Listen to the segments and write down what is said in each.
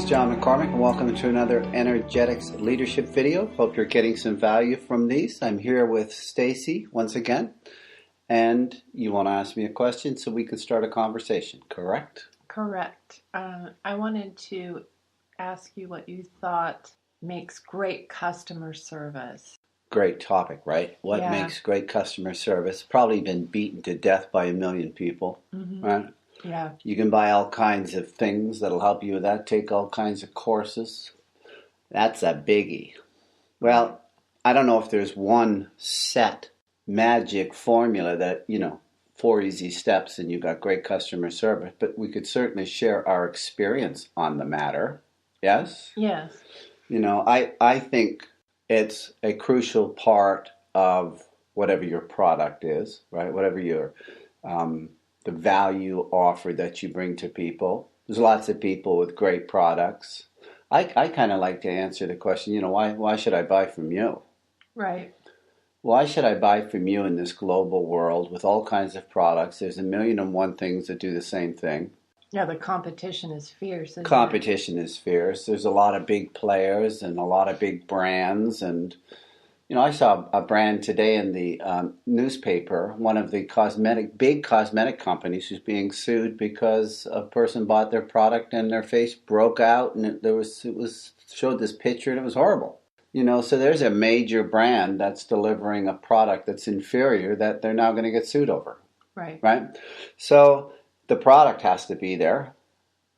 John McCormick, and welcome to another Energetics Leadership video. Hope you're getting some value from these. I'm here with Stacy once again, and you want to ask me a question so we can start a conversation, correct? Correct. I wanted to ask you what you thought makes great customer service. Great topic, right? What Yeah. makes great customer service? Probably been beaten to death by a million people, right? Yeah. You can buy all kinds of things that'll help you with that, take all kinds of courses. That's a biggie. Well, I don't know if there's one set magic formula that, 4 easy steps and you got great customer service, but we could certainly share our experience on the matter. Yes? Yes. I think it's a crucial part of whatever your product is, right? Whatever your the value offer that you bring to people. There's lots of people with great products. I kind of like to answer the question, why should I buy from you? Right. Why should I buy from you in this global world with all kinds of products? There's 1,000,001 things that do the same thing. Yeah, the competition is fierce. Competition is fierce. There's a lot of big players and a lot of big brands. And, I saw a brand today in the newspaper, one of the big cosmetic companies who's being sued because a person bought their product and their face broke out and it showed this picture and it was horrible. So there's a major brand that's delivering a product that's inferior that they're now going to get sued over. Right. Right? So the product has to be there.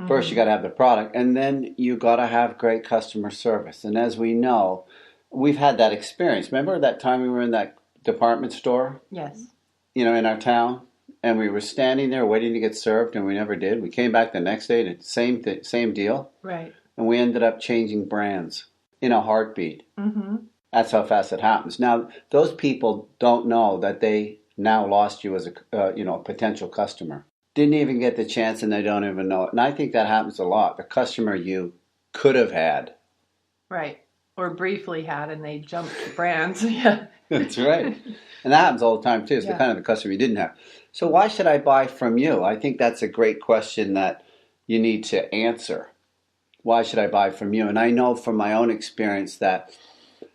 First, you got to have the product, and then you got to have great customer service. And as we know, we've had that experience. Remember that time we were in that department store? Yes. In our town, and we were standing there waiting to get served, and we never did. We came back the next day, and same deal. Right. And we ended up changing brands in a heartbeat. Mm-hmm. That's how fast it happens. Now, those people don't know that they now lost you as a potential customer. Didn't even get the chance, and they don't even know it. And I think that happens a lot. The customer you could have had. Right. Or briefly had, and they jumped brands. Yeah. That's right. And that happens all the time, too. It's the kind of the customer you didn't have. So why should I buy from you? I think that's a great question that you need to answer. Why should I buy from you? And I know from my own experience that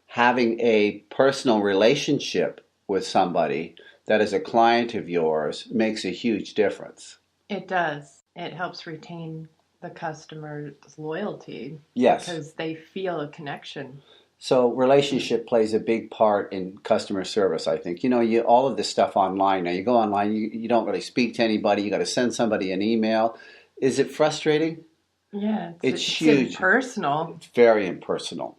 having a personal relationship with somebody that is a client of yours makes a huge difference. It does. It helps retain the customer's loyalty. Yes. Because they feel a connection. So relationship plays a big part in customer service, I think. All of this stuff online. Now, you go online, you don't really speak to anybody. You got to send somebody an email. Is it frustrating? Yeah. It's huge. Impersonal. It's very impersonal.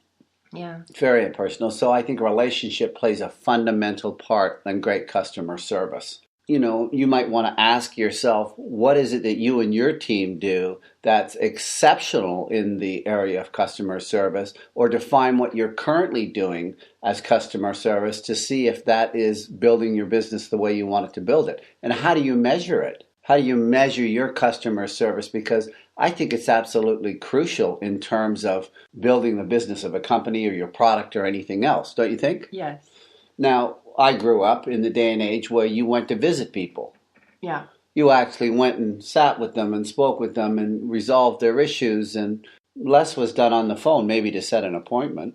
Yeah. Very impersonal. So I think relationship plays a fundamental part in great customer service. You might want to ask yourself, what is it that you and your team do that's exceptional in the area of customer service, or define what you're currently doing as customer service to see if that is building your business the way you want it to build it. And how do you measure it? How do you measure your customer service? Because I think it's absolutely crucial in terms of building the business of a company or your product or anything else, don't you think? Yes. Now, I grew up in the day and age where you went to visit people. Yeah. You actually went and sat with them and spoke with them and resolved their issues, and less was done on the phone, maybe to set an appointment.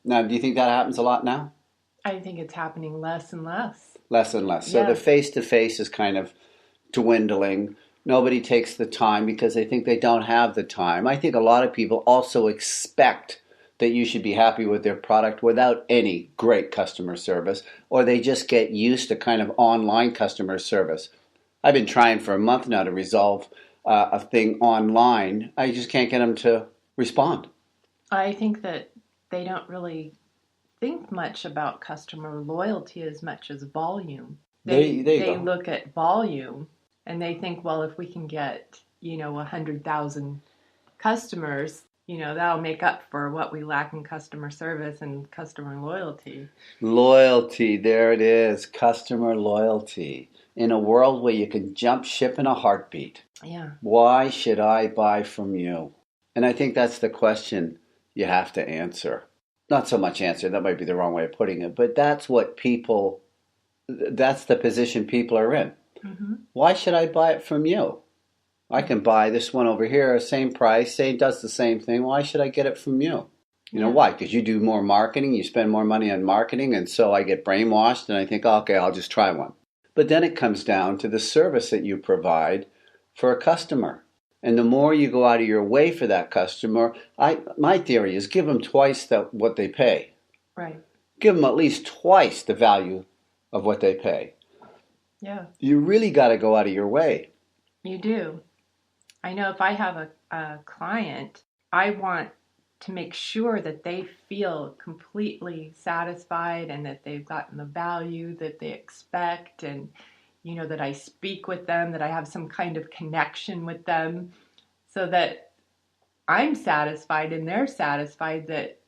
Now, do you think that happens a lot now? I think it's happening less and less. Less and less. So the face-to-face is kind of dwindling. Nobody takes the time because they think they don't have the time. I think a lot of people also expect that you should be happy with their product without any great customer service, or they just get used to kind of online customer service. I've been trying for a month now to resolve a thing online. I just can't get them to respond. I think that they don't really think much about customer loyalty as much as volume. They look at volume and they think, well, if we can get, 100,000 customers, that'll make up for what we lack in customer service and customer loyalty. Loyalty, there it is, customer loyalty. In a world where you can jump ship in a heartbeat. Yeah. Why should I buy from you? And I think that's the question you have to answer. Not so much answer, that might be the wrong way of putting it, but that's the position people are in. Mm-hmm. Why should I buy it from you? I can buy this one over here, same price, does the same thing. Why should I get it from you? You know why? Because you do more marketing, you spend more money on marketing, and so I get brainwashed and I think, oh, okay, I'll just try one. But then it comes down to the service that you provide for a customer. And the more you go out of your way for that customer, my theory is give them twice what they pay. Right. Give them at least twice the value of what they pay. Yeah. You really got to go out of your way. You do. I know if I have a client, I want to make sure that they feel completely satisfied and that they've gotten the value that they expect, and that I speak with them, that I have some kind of connection with them, so that I'm satisfied and they're satisfied that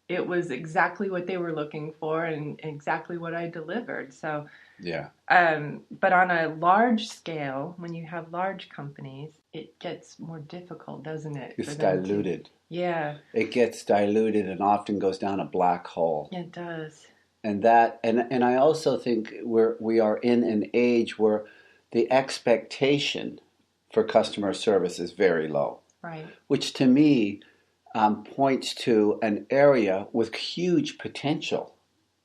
it was exactly what they were looking for and exactly what I delivered. So yeah. But on a large scale, when you have large companies, it gets more difficult, doesn't it? It's diluted. Yeah. It gets diluted and often goes down a black hole. It does. And I also think we are in an age where the expectation for customer service is very low. Right. Which to me points to an area with huge potential.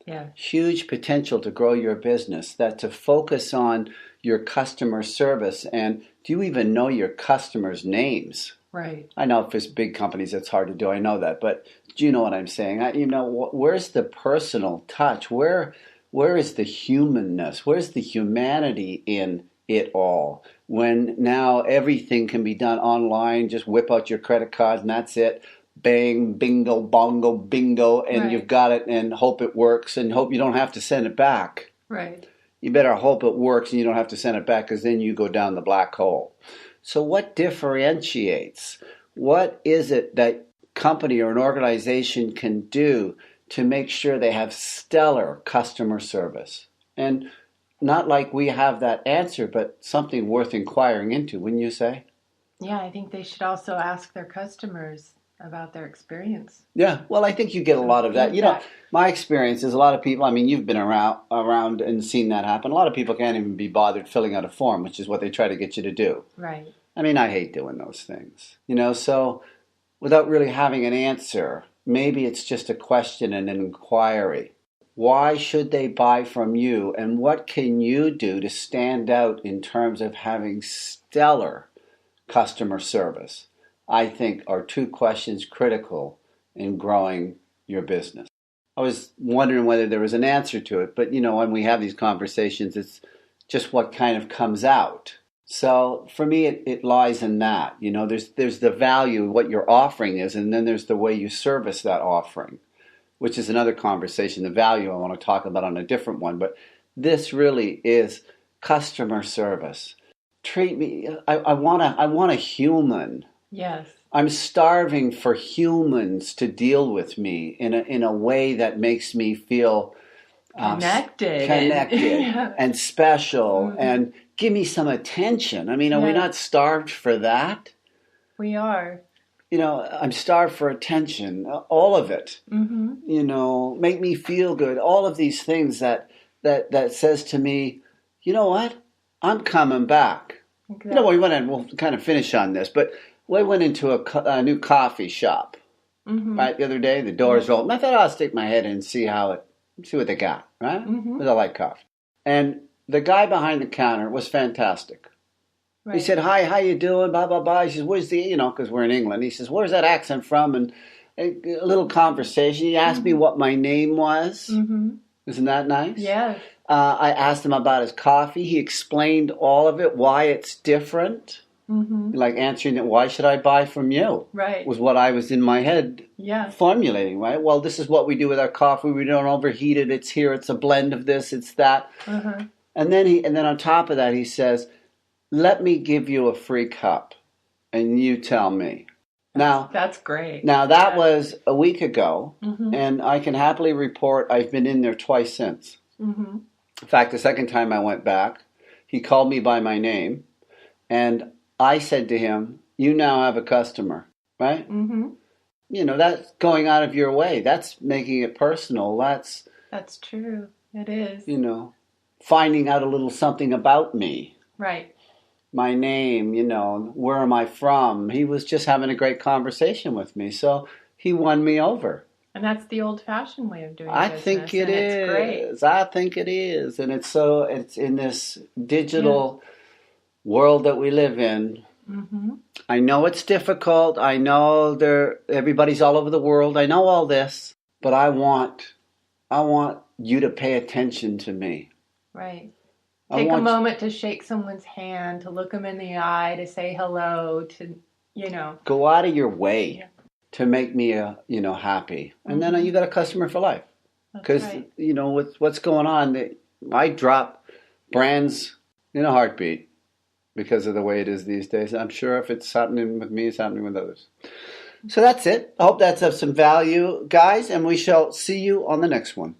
Yeah. Huge potential to grow your business, that to focus on your customer service. And do you even know your customers' names? Right. I know if it's big companies, it's hard to do. I know that. But do you know what I'm saying? Where's the personal touch? Where is the humanness? Where's the humanity in it all? When now everything can be done online, just whip out your credit card and that's it. Bang, bingo, bongo, bingo, and right. You've got it and hope it works and hope you don't have to send it back. Right. You better hope it works and you don't have to send it back, because then you go down the black hole. So what differentiates? What is it that company or an organization can do to make sure they have stellar customer service? And not like we have that answer, but something worth inquiring into, wouldn't you say? Yeah, I think they should also ask their customers about their experience. Yeah, well, I think you get a lot of that. My experience is a lot of people, you've been around and seen that happen. A lot of people can't even be bothered filling out a form, which is what they try to get you to do. Right. I hate doing those things. So without really having an answer, maybe it's just a question and an inquiry. Why should they buy from you, and what can you do to stand out in terms of having stellar customer service? I think are two questions critical in growing your business. I was wondering whether there was an answer to it, but when we have these conversations, it's just what kind of comes out. So for me, it lies in that. There's the value, what your offering is, and then there's the way you service that offering, which is another conversation. The value I want to talk about on a different one, but this really is customer service. Treat me. I want a human. Yes. I'm starving for humans to deal with me in a way that makes me feel connected and special, mm-hmm. and give me some attention. Are we not starved for that? We are. I'm starved for attention, all of it. Mm-hmm. Make me feel good. All of these things that says to me, you know what? I'm coming back. Exactly. We'll kind of finish on this, but we went into a new coffee shop, mm-hmm. right, the other day. The doors were open. I thought I'll stick my head in and see what they got, right? Mm-hmm. Because I like coffee. And the guy behind the counter was fantastic. Right. He said, "Hi, how you doing? Blah, blah, blah." He says, "Where's because we're in England." He says, "Where's that accent from?" And a little conversation. He asked mm-hmm. me what my name was. Mm-hmm. Isn't that nice? Yeah. I asked him about his coffee. He explained all of it, why it's different. Mm-hmm. Like answering it, why should I buy from you? Right. Was what I was in my head formulating, right? Well, this is what we do with our coffee. We don't overheat it. It's here. It's a blend of this. It's that. Uh-huh. And then on top of that, he says, "Let me give you a free cup, and you tell me." Now that's great. Now that was a week ago, mm-hmm. and I can happily report I've been in there twice since. Mm-hmm. In fact, the second time I went back, he called me by my name, and I said to him, "You now have a customer," right? Mm-hmm. That's going out of your way. That's making it personal. That's true. It is. Finding out a little something about me. Right. my name, where am I from. He was just having a great conversation with me. So he won me over. And that's the old-fashioned way of doing I business. think it is. It's great. I think it is. And it's in this digital world that we live in. Mm-hmm. I know it's difficult. I know everybody's all over the world. I know all this, but I want you to pay attention to me. Right. Take a moment to shake someone's hand, to look them in the eye, to say hello, to, Go out of your way to make me, happy. And then you got a customer for life. Because, with what's going on, I drop brands in a heartbeat because of the way it is these days. I'm sure if it's happening with me, it's happening with others. So that's it. I hope that's of some value, guys, and we shall see you on the next one.